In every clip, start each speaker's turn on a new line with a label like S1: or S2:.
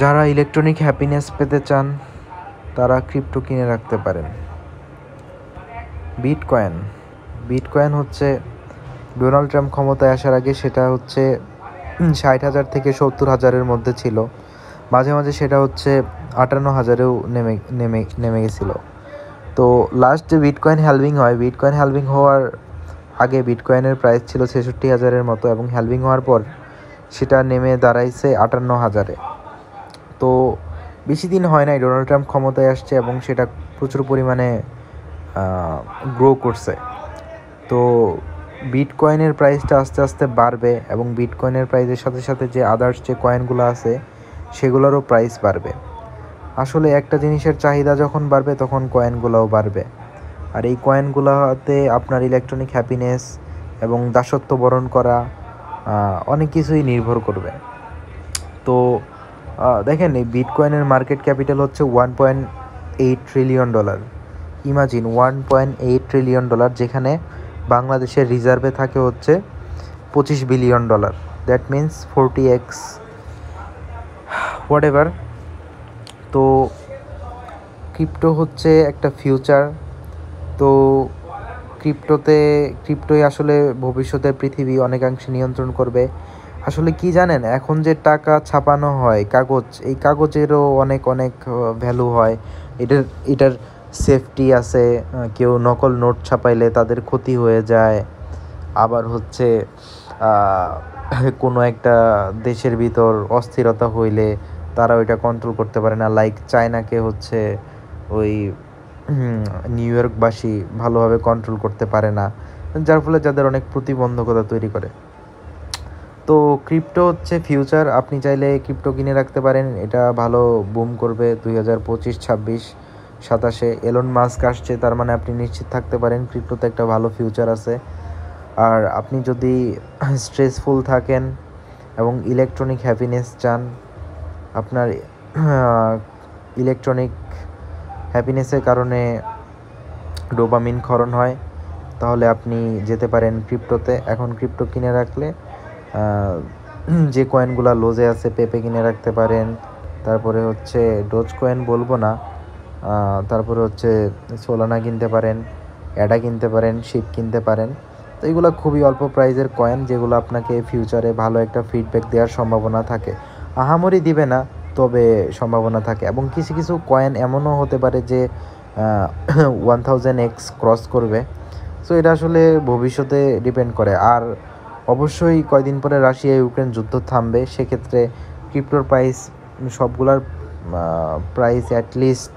S1: যারা electronic happiness পেতে চান তারা ক্রিপ্টো কিনে রাখতে পারেন। বিটকয়েন হচ্ছে ডোনাল্ড ট্রাম্প ক্ষমতায় আসার আগে সেটা হচ্ছে 60,000 থেকে 70,000-এর মধ্যে ছিল। মাঝে মাঝে সেটা হচ্ছে 58,000-এও নেমে গেছিলো। তো লাস্ট যে বিটকয়েন হ্যালভিং হওয়ার আগে বিটকয়েনের প্রাইস ছিল 66,000-এর মতো, এবং হ্যালভিং হওয়ার পর সেটা নেমে দাঁড়াইছে 58,000-এ। তো বেশি দিন হয় নাই ডোনাল্ড ট্রাম্প ক্ষমতায় আসছে এবং সেটা প্রচুর পরিমাণে গ্রো করছে। তো বিটকয়েনের প্রাইসটা আস্তে আস্তে বাড়বে, এবং বিটকয়েনের প্রাইসের সাথে সাথে যে আদার্স যে কয়েনগুলো আছে সেগুলোরও প্রাইস বাড়বে। আসলে একটা জিনিসের চাহিদা যখন বাড়বে তখন কয়েনগুলোও বাড়বে, আর এই কয়েনগুলোতে আপনার ইলেকট্রনিক হ্যাপিনেস এবং দাসত্ব বরণ করা অনেক কিছুই নির্ভর করবে। তো দেখেন, এই বিটকয়েনের মার্কেট ক্যাপিটাল হচ্ছে $1.8 ট্রিলিয়ন। ইমাজিন, $1.8 ট্রিলিয়ন, যেখানে বাংলাদেশের রিজার্ভে থাকে হচ্ছে $25 billion. That means 40x what ever. তো ক্রিপ্টো হচ্ছে একটা ফিউচার। তো ক্রিপ্টোই আসলে ভবিষ্যতের পৃথিবী অনেকাংশে নিয়ন্ত্রণ করবে। আসলে কি জানেন, এখন যে টাকা ছাপানো হয় কাগজ, এই কাগজেরও অনেক ভ্যালু হয়। এটার সেফটি আছে, কেউ নকল নোট ছাপাইলে তাদের ক্ষতি হয়ে যায়। আবার হচ্ছে কোনো একটা দেশের ভিতর অস্থিরতা হইলে তারা ওইটা কন্ট্রোল করতে পারে না, লাইক চায়নাকে হচ্ছে ওই নিউ ইয়র্কবাসী ভালোভাবে কন্ট্রোল করতে পারে না, যার ফলে যাদের অনেক প্রতিবন্ধকতা তৈরি করে। তো ক্রিপ্টো হচ্ছে ফিউচার। আপনি চাইলে ক্রিপ্টো কিনে রাখতে পারেন, এটা ভালো বুম করবে 2025, 26, 27-এ। এলন মাস্ক আসছে, তার মানে আপনি নিশ্চিত থাকতে পারেন ক্রিপ্টোতে একটা ভালো ফিউচার আছে। আর আপনি যদি স্ট্রেসফুল থাকেন এবং ইলেকট্রনিক হ্যাপিনেস চান, আপনার ইলেকট্রনিক হ্যাপিনেসের কারণে ডোপামিন ক্ষরণ হয়, তাহলে আপনি যেতে পারেন ক্রিপ্টোতে। এখন ক্রিপ্টো কিনে রাখলে যে কয়েনগুলো লোজে আছে, পেপে কিনে রাখতে পারেন, তারপরে হচ্ছে ডোজ কয়েন বলবো না, তারপরে হচ্ছে সোলানা কিনতে পারেন, অ্যাডা কিনতে পারেন, শিপ কিনতে পারেন। তো এগুলো খুবই অল্প প্রাইজের কয়েন, যেগুলো আপনাকে ফিউচারে ভালো একটা ফিডব্যাক দেওয়ার সম্ভাবনা থাকে। আহামরি দিবে না, তবে সম্ভাবনা থাকে। এবং কিছু কিছু কয়েন এমনও হতে পারে যে 1000x ক্রস করবে। সো এটা আসলে ভবিষ্যতে ডিপেন্ড করে। আর অবশ্যই কয়দিন পরে রাশিয়া ইউক্রেন যুদ্ধ থামবে, সেক্ষেত্রে ক্রিপ্টোর প্রাইস সবগুলার প্রাইস অ্যাটলিস্ট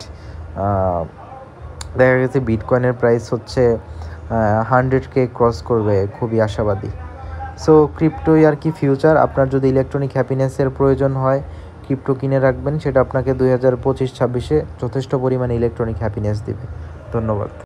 S1: দেখা গেছে বিটকয়েনের প্রাইস হচ্ছে 100K ক্রস করবে, খুবই আশাবাদী। সো ক্রিপ্টোই আর কি ফিউচার। আপনার যদি ইলেকট্রনিক হ্যাপিনেসের প্রয়োজন হয়, ক্রিপ্টো কিনে রাখবেন, সেটা আপনাকে 2025-26-এ যথেষ্ট পরিমাণে ইলেকট্রনিক হ্যাপিনেস দিবে। ধন্যবাদ।